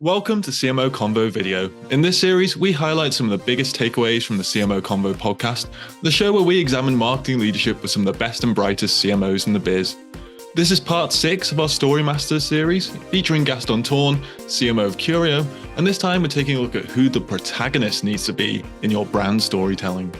Welcome to CMO Convo Video. In this series, we highlight some of the biggest takeaways from the CMO Convo podcast, the show where we examine marketing leadership with some of the best and brightest CMOs in the biz. This is part 6 of our Storymasters series, featuring Gaston Tourn, CMO of Curio, and this time we're taking a look at who the protagonist needs to be in your brand storytelling.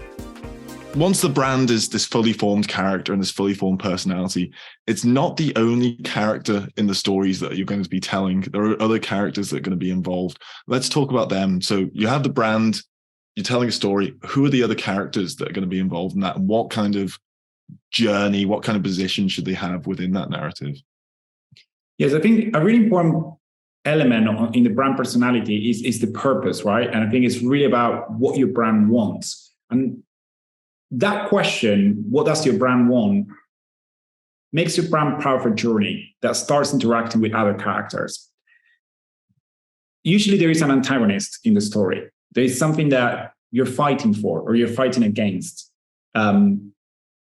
Once the brand is this fully formed character and this fully formed personality, it's not the only character in the stories that you're going to be telling. There are other characters that are going to be involved. Let's talk about them. So you have the brand, you're telling a story. Who are the other characters that are going to be involved in that? And what kind of journey, what kind of position should they have within that narrative? Yes, I think a really important element in the brand personality is the purpose, right? And I think it's really about what your brand wants. And that question, what does your brand want, makes your brand part of a journey that starts interacting with other characters. Usually there is an antagonist in the story. There is something that you're fighting for or you're fighting against. But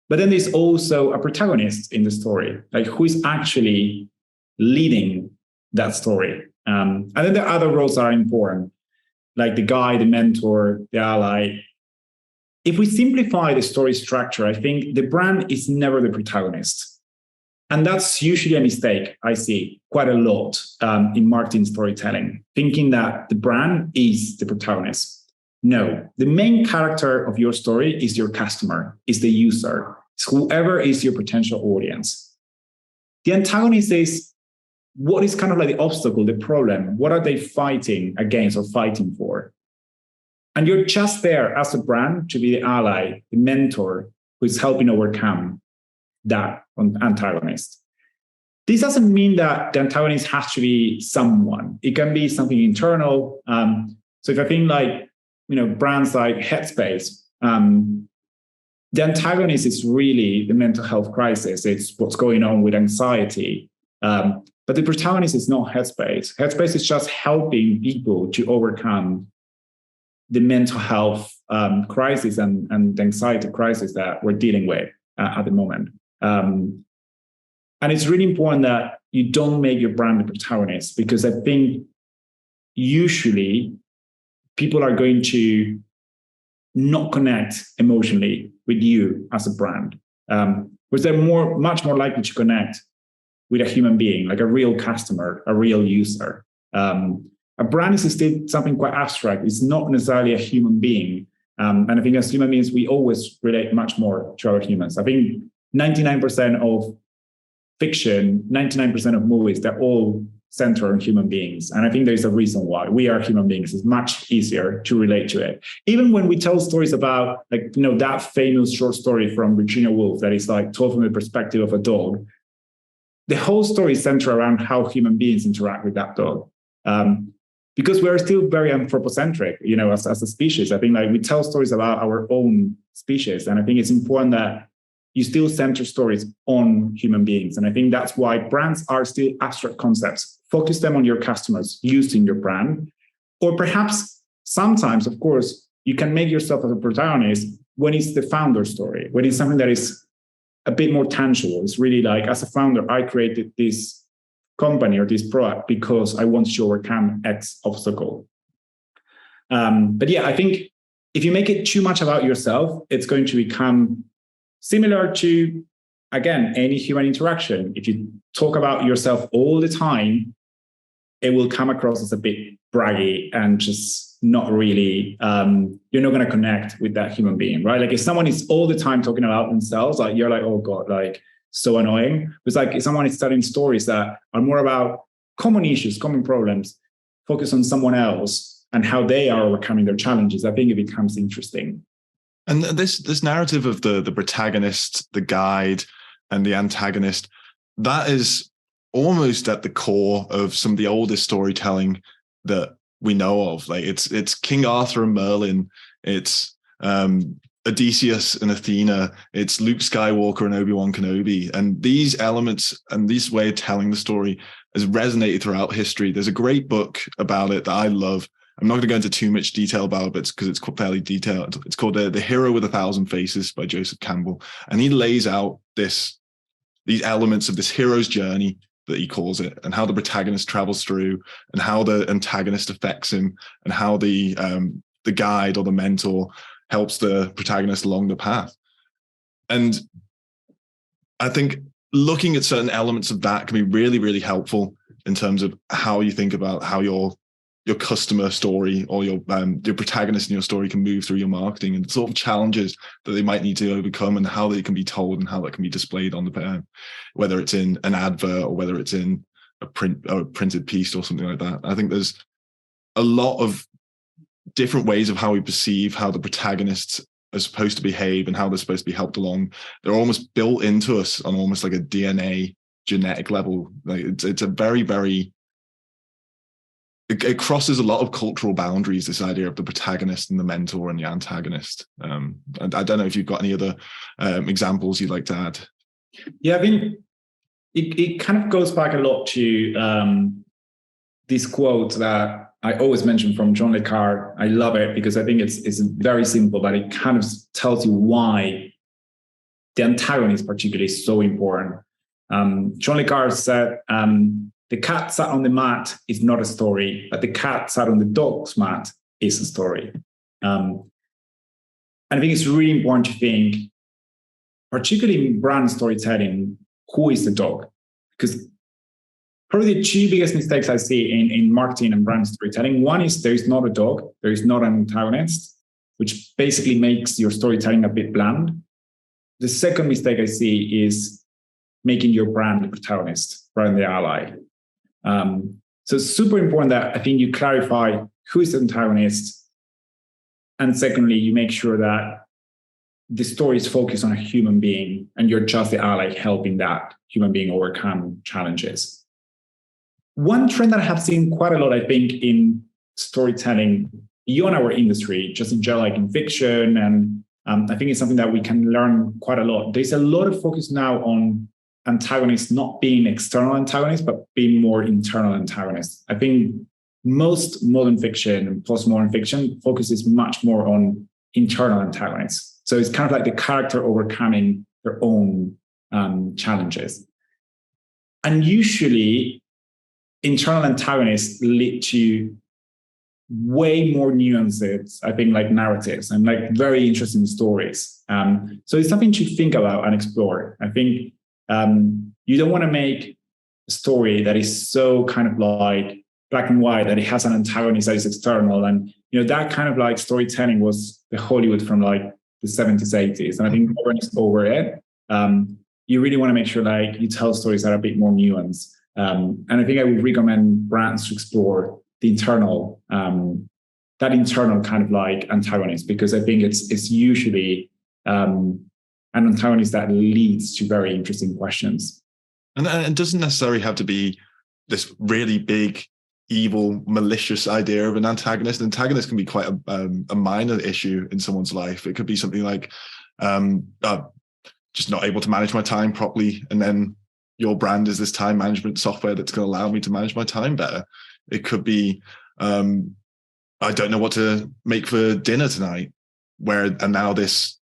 then there's also a protagonist in the story, like who is actually leading that story. And then the other roles are important, like the guide, the mentor, the ally. If we simplify the story structure, I think the brand is never the protagonist. And that's usually a mistake I see quite a lot in marketing storytelling, thinking that the brand is the protagonist. No, the main character of your story is your customer, is the user, it's whoever is your potential audience. The antagonist is what is kind of like the obstacle, the problem. What are they fighting against or fighting for? And you're just there as a brand to be the ally, the mentor who is helping overcome that antagonist. This doesn't mean that the antagonist has to be someone. It can be something internal. So if I think like, brands like Headspace, the antagonist is really the mental health crisis. It's what's going on with anxiety. But the protagonist is not Headspace. Headspace is just helping people to overcome the mental health crisis and anxiety crisis that we're dealing with at the moment. And it's really important that you don't make your brand the protagonist, because I think usually people are going to not connect emotionally with you as a brand, because they're much more likely to connect with a human being, like a real customer, a real user. A brand is still something quite abstract. It's not necessarily a human being. And I think as human beings, we always relate much more to other humans. I think 99% of fiction, 99% of movies, they're all centered on human beings. And I think there's a reason why. We are human beings. It's much easier to relate to it. Even when we tell stories about, that famous short story from Virginia Woolf that is told from the perspective of a dog, the whole story is centered around how human beings interact with that dog. Because we're still very anthropocentric, as a species. I think we tell stories about our own species. And I think it's important that you still center stories on human beings. And I think that's why brands are still abstract concepts. Focus them on your customers using your brand. Or perhaps sometimes, of course, you can make yourself as a protagonist when it's the founder story, when it's something that is a bit more tangible. It's really as a founder, I created this company or this product because I want to overcome X obstacle. But yeah, I think if you make it too much about yourself, it's going to become similar to, again, any human interaction. If you talk about yourself all the time, it will come across as a bit braggy and just not really, you're not going to connect with that human being, right? If someone is all the time talking about themselves, you're oh God, so annoying. It's if someone is telling stories that are more about common issues, common problems, focus on someone else and how they are overcoming their challenges, I think it becomes interesting. And this narrative of the protagonist, the guide, and the antagonist, that is almost at the core of some of the oldest storytelling that we know of. It's King Arthur and Merlin. It's Odysseus and Athena, it's Luke Skywalker and Obi-Wan Kenobi. And these elements and this way of telling the story has resonated throughout history. There's a great book about it that I love. I'm not going to go into too much detail about it because it's fairly detailed. It's called The Hero with a Thousand Faces by Joseph Campbell. And he lays out these elements of this hero's journey that he calls it, and how the protagonist travels through, and how the antagonist affects him, and how the guide or the mentor helps the protagonist along the path. And I think looking at certain elements of that can be really, really helpful in terms of how you think about how your customer story or your protagonist in your story can move through your marketing, and the sort of challenges that they might need to overcome, and how they can be told and how that can be displayed on the whether it's in an advert or whether it's in a printed piece or something like that. I think there's a lot of different ways of how we perceive how the protagonists are supposed to behave and how they're supposed to be helped along. They're almost built into us on almost like a DNA genetic level. Like it's a very, very, it crosses a lot of cultural boundaries, this idea of the protagonist and the mentor and the antagonist. And I don't know if you've got any other examples you'd like to add. Yeah, I think it kind of goes back a lot to this quote that I always mention from John Le Carre. I love it because I think it's very simple, but it kind of tells you why the antagonist particularly is so important. John Le Carre said, the cat sat on the mat is not a story, but the cat sat on the dog's mat is a story. And I think it's really important to think, particularly in brand storytelling, who is the dog? Because probably the two biggest mistakes I see in marketing and brand storytelling, one is there is not a dog, there is not an antagonist, which basically makes your storytelling a bit bland. The second mistake I see is making your brand the protagonist rather than the ally. So it's super important that I think you clarify who is the antagonist. And secondly, you make sure that the story is focused on a human being and you're just the ally helping that human being overcome challenges. One trend that I have seen quite a lot, I think, in storytelling beyond our industry, just in general, like in fiction, and I think it's something that we can learn quite a lot. There's a lot of focus now on antagonists not being external antagonists, but being more internal antagonists. I think most modern fiction and postmodern fiction focuses much more on internal antagonists. So it's kind of like the character overcoming their own challenges. And usually, internal antagonists lead to way more nuances, I think, like narratives and like very interesting stories. So it's something to think about and explore. I think you don't want to make a story that is so kind of like black and white, that it has an antagonist that is external. And, you know, that kind of like storytelling was the Hollywood from like the 70s, 80s. And I think everyone's over it. You really want to make sure like you tell stories that are a bit more nuanced. And I think I would recommend brands to explore the internal, that internal kind of like antagonist, because I think it's usually an antagonist that leads to very interesting questions. And it doesn't necessarily have to be this really big, evil, malicious idea of an antagonist. An antagonist can be quite a minor issue in someone's life. It could be something like just not able to manage my time properly, and then your brand is this time management software that's going to allow me to manage my time better. It could be I don't know what to make for dinner tonight, and now this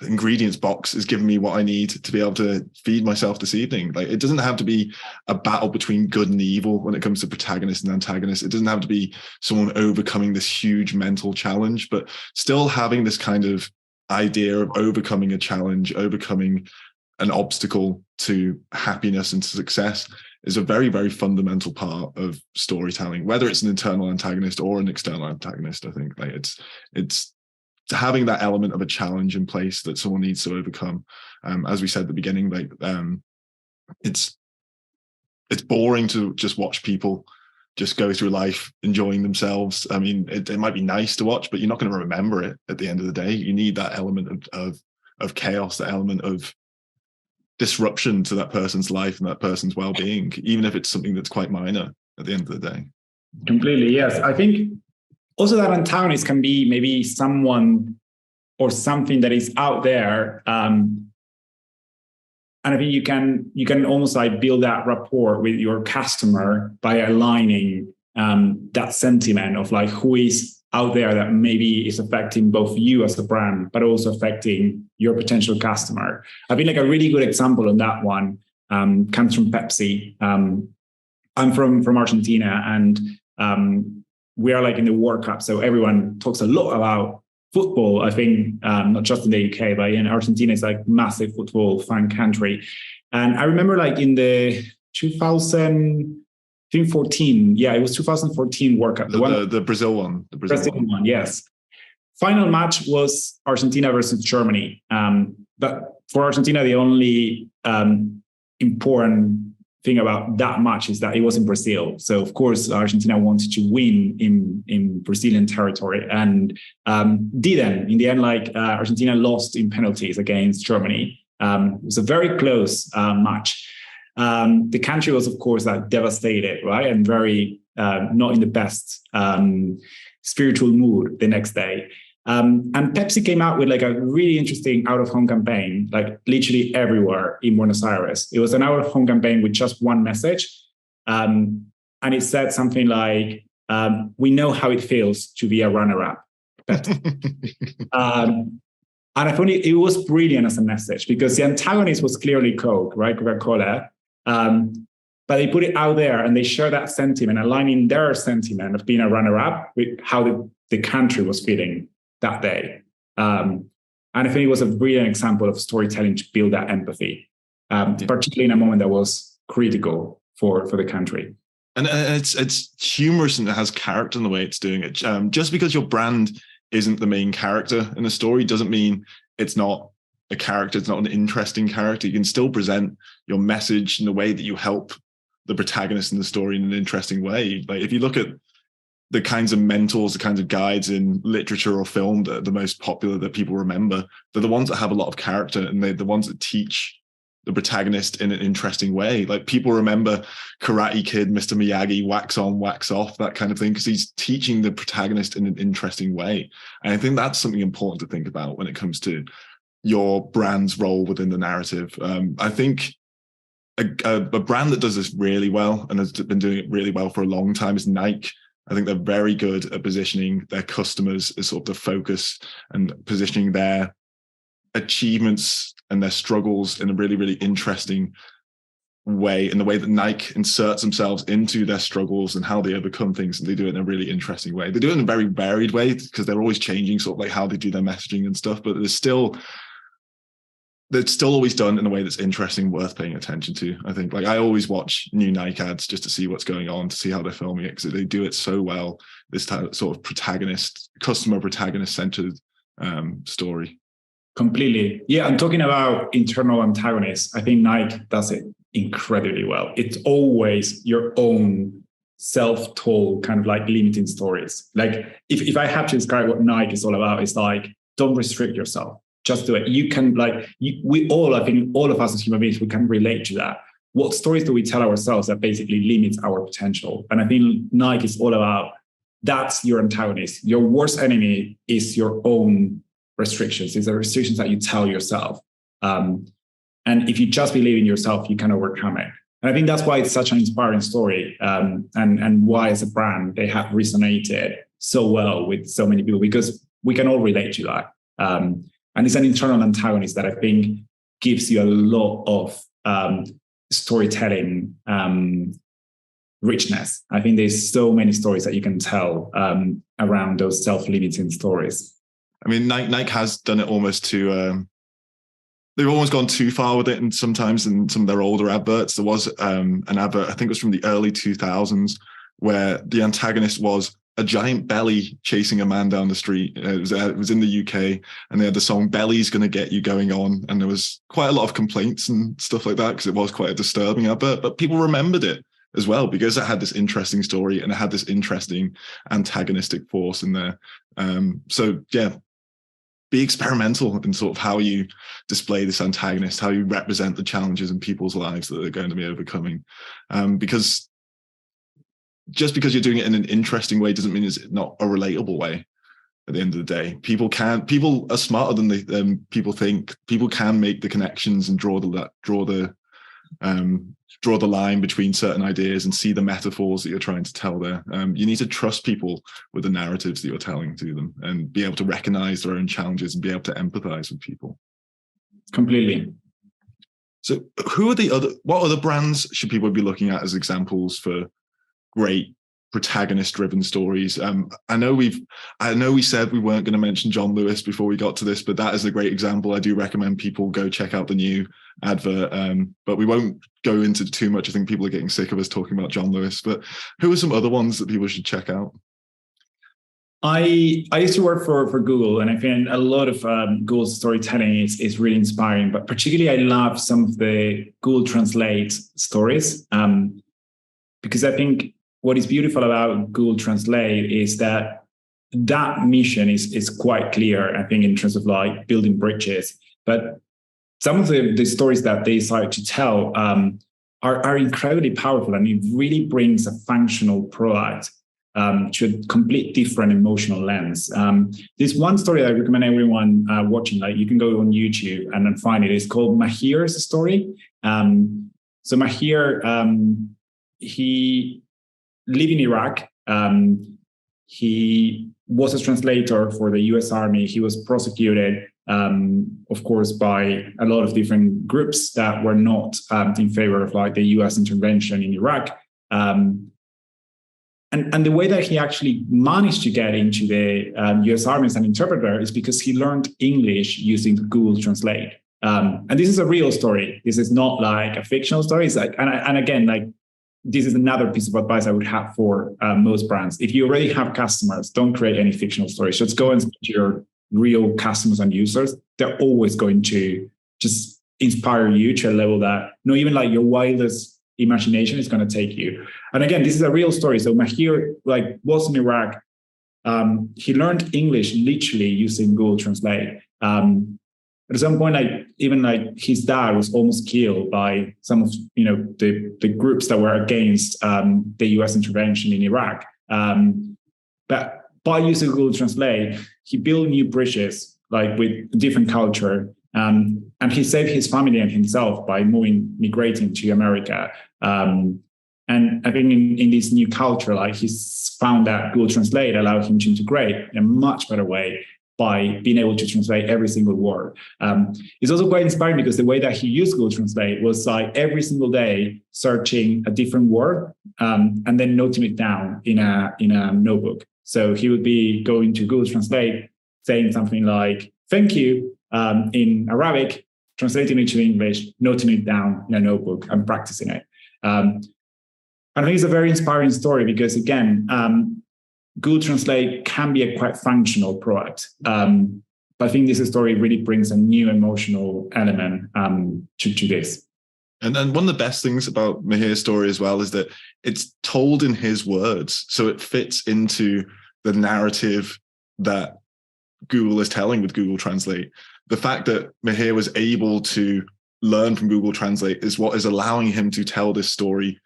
ingredients box is giving me what I need to be able to feed myself this evening. Like, it doesn't have to be a battle between good and evil when it comes to protagonist and antagonist. It doesn't have to be someone overcoming this huge mental challenge, but still having this kind of idea of overcoming a challenge, overcoming an obstacle to happiness and to success is a very, very fundamental part of storytelling, whether it's an internal antagonist or an external antagonist. I think like it's having that element of a challenge in place that someone needs to overcome. As we said at the beginning, like it's boring to just watch people just go through life enjoying themselves. I mean, it might be nice to watch, but you're not going to remember it at the end of the day. You need that element of chaos, that element of disruption to that person's life and that person's well-being, even if it's something that's quite minor at the end of the day. Completely, yes. I think also that antagonist can be maybe someone or something that is out there. And I think you can almost like build that rapport with your customer by aligning that sentiment of like who is out there that maybe is affecting both you as a brand, but also affecting your potential customer. I think like a really good example on that one comes from Pepsi. I'm from Argentina, and we are like in the World Cup, so everyone talks a lot about football. I think not just in the UK, but in Argentina, it's like massive football fan country. And I remember like in the 2014, yeah, it was 2014 World Cup. The Brazil one. The Brazil one, yes. Final match was Argentina versus Germany. But for Argentina, the only important thing about that match is that it was in Brazil. So of course, Argentina wanted to win in Brazilian territory and didn't. In the end, like Argentina lost in penalties against Germany. It was a very close match. The country was, of course, devastated, right? And very not in the best spiritual mood the next day. And Pepsi came out with like a really interesting out-of-home campaign, like literally everywhere in Buenos Aires. It was an out-of-home campaign with just one message. And it said something like, we know how it feels to be a runner-up. And I thought it was brilliant as a message because the antagonist was clearly Coke, right? Coca-Cola. But they put it out there and they share that sentiment, aligning their sentiment of being a runner-up with how the country was feeling that day. And I think it was a brilliant example of storytelling to build that empathy, particularly in a moment that was critical for the country. And it's humorous and it has character in the way it's doing it. Just because your brand isn't the main character in the story doesn't mean it's not a character, it's not an interesting character. You can still present your message in the way that you help the protagonist in the story in an interesting way. Like if you look at the kinds of mentors, the kinds of guides in literature or film that are the most popular that people remember, they're the ones that have a lot of character and they're the ones that teach the protagonist in an interesting way. Like people remember Karate Kid, Mr. Miyagi, wax on, wax off, that kind of thing, because he's teaching the protagonist in an interesting way. And I think that's something important to think about when it comes to your brand's role within the narrative. I think a brand that does this really well and has been doing it really well for a long time is Nike. I think they're very good at positioning their customers as sort of the focus and positioning their achievements and their struggles in a really, really interesting way, in the way that Nike inserts themselves into their struggles and how they overcome things. And they do it in a really interesting way. They do it in a very varied way because they're always changing sort of like how they do their messaging and stuff, but it's still always done in a way that's interesting, worth paying attention to. I think, like, I always watch new Nike ads just to see what's going on, to see how they're filming it, because they do it so well. This type of sort of customer protagonist centered story. Completely. Yeah, I'm talking about internal antagonists. I think Nike does it incredibly well. It's always your own self-told kind of like limiting stories. Like if I have to describe what Nike is all about, it's like, don't restrict yourself. Just do it. You can we all, I think all of us as human beings, we can relate to that. What stories do we tell ourselves that basically limits our potential? And I think Nike is all about, that's your antagonist. Your worst enemy is your own restrictions. It's the restrictions that you tell yourself. And if you just believe in yourself, you can overcome it. And I think that's why it's such an inspiring story. And why as a brand, they have resonated so well with so many people, because we can all relate to that. And it's an internal antagonist that I think gives you a lot of storytelling richness. I think there's so many stories that you can tell around those self-limiting stories. I mean, Nike has done it almost to, they've almost gone too far with it. And sometimes in some of their older adverts, there was an advert, I think it was from the early 2000s, where the antagonist was a giant belly chasing a man down the street. It was in the UK, and they had the song "Belly's Gonna Get You" going on, and there was quite a lot of complaints and stuff like that because it was quite a disturbing advert. But people remembered it as well because it had this interesting story and it had this interesting antagonistic force in there. So yeah, be experimental in sort of how you display this antagonist, how you represent the challenges in people's lives that they're going to be overcoming, because just because you're doing it in an interesting way doesn't mean it's not a relatable way. At the end of the day, people are smarter than people think. People can make the connections and draw the line between certain ideas and see the metaphors that you're trying to tell there. You need to trust people with the narratives that you're telling to them and be able to recognize their own challenges and be able to empathize with people. Completely. So what other brands should people be looking at as examples for great protagonist-driven stories? I know we said we weren't going to mention John Lewis before we got to this, but that is a great example. I do recommend people go check out the new advert, but we won't go into too much. I think people are getting sick of us talking about John Lewis, but who are some other ones that people should check out? I used to work for Google, and I think a lot of Google's storytelling is really inspiring, but particularly I love some of the Google Translate stories, because I think what is beautiful about Google Translate is that mission is quite clear, I think, in terms of like building bridges. But some of the stories that they decide to tell are incredibly powerful, and it really brings a functional product to a complete different emotional lens. This one story that I recommend everyone watching, like you can go on YouTube and then find it. It's called Mahir's story. So Mahir, he lived in Iraq. He was a translator for the US Army. He was prosecuted, of course, by a lot of different groups that were not in favor of like the US intervention in Iraq. And the way that he actually managed to get into the US Army as an interpreter is because he learned English using Google Translate. And this is a real story. This is not like a fictional story. It's like, and again, like this is another piece of advice I would have for most brands. If you already have customers, don't create any fictional stories. Just go and speak to your real customers and users. They're always going to just inspire you to a level that not even like your wildest imagination is going to take you. And again, this is a real story. So Mahir like was in Iraq. He learned English literally using Google Translate. At some point, like even like his dad was almost killed by some of the groups that were against the US intervention in Iraq. But by using Google Translate, he built new bridges like with different culture. And he saved his family and himself by migrating to America. And I think in this new culture, like he's found that Google Translate allowed him to integrate in a much better way by being able to translate every single word. It's also quite inspiring because the way that he used Google Translate was like every single day searching a different word and then noting it down in a notebook. So he would be going to Google Translate, saying something like, "Thank you," in Arabic, translating it to English, noting it down in a notebook and practicing it. And I think it's a very inspiring story because, again, Google Translate can be a quite functional product. But I think this story really brings a new emotional element to this. And then one of the best things about Mahir's story as well is that it's told in his words. So it fits into the narrative that Google is telling with Google Translate. The fact that Mahir was able to learn from Google Translate is what is allowing him to tell this story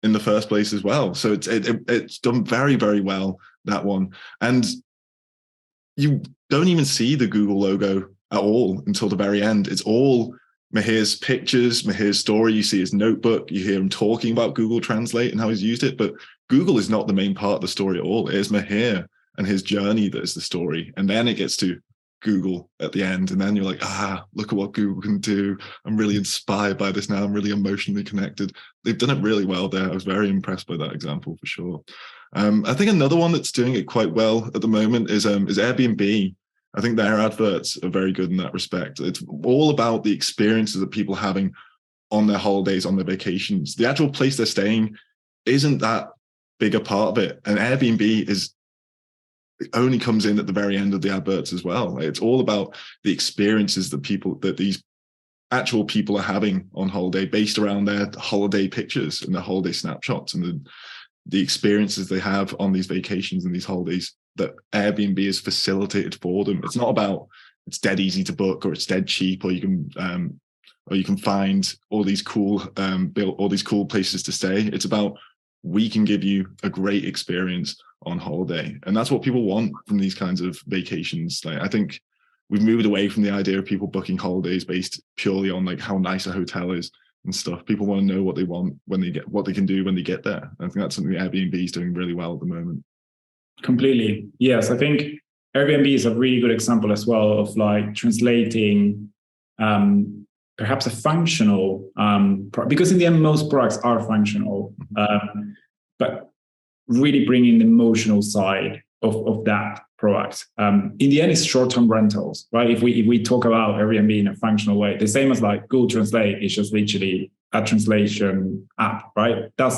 in the first place as well. So it's done very, very well, that one. And you don't even see the Google logo at all until the very end. It's all Mahir's pictures, Mahir's story. You see his notebook, you hear him talking about Google Translate and how he's used it, but Google is not the main part of the story at all. It is Mahir and his journey that is the story. And then it gets to Google at the end. And then you're like, look at what Google can do. I'm really inspired by this now. I'm really emotionally connected. They've done it really well there. I was very impressed by that example for sure. I think another one that's doing it quite well at the moment is Airbnb. I think their adverts are very good in that respect. It's all about the experiences that people are having on their holidays, on their vacations. The actual place they're staying isn't that big a part of it. And Airbnb only comes in at the very end of the adverts as well. It's all about the experiences that these actual people are having on holiday based around their holiday pictures and their holiday snapshots and the experiences they have on these vacations and these holidays that Airbnb has facilitated for them. It's not about it's dead easy to book or it's dead cheap or you can find all these cool places to stay. It's about we can give you a great experience on holiday. And that's what people want from these kinds of vacations. Like, I think we've moved away from the idea of people booking holidays based purely on like how nice a hotel is and stuff. People want to know what they want what they can do when they get there. I think that's something Airbnb is doing really well at the moment. Completely. Yes. I think Airbnb is a really good example as well of like translating perhaps a functional, because in the end, most products are functional, but really bringing the emotional side of that product. In the end, it's short-term rentals, right? If we talk about Airbnb in a functional way, the same as like Google Translate is just literally a translation app, right? That's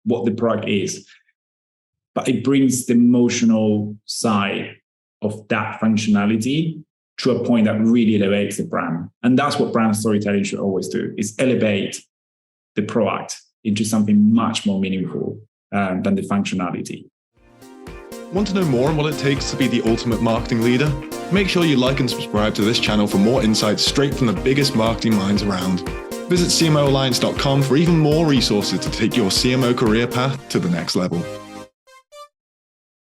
what the product is. But it brings the emotional side of that functionality to a point that really elevates the brand. And that's what brand storytelling should always do, is elevate the product into something much more meaningful than the functionality. Want to know more on what it takes to be the ultimate marketing leader? Make sure you like and subscribe to this channel for more insights straight from the biggest marketing minds around. Visit CMOalliance.com for even more resources to take your CMO career path to the next level.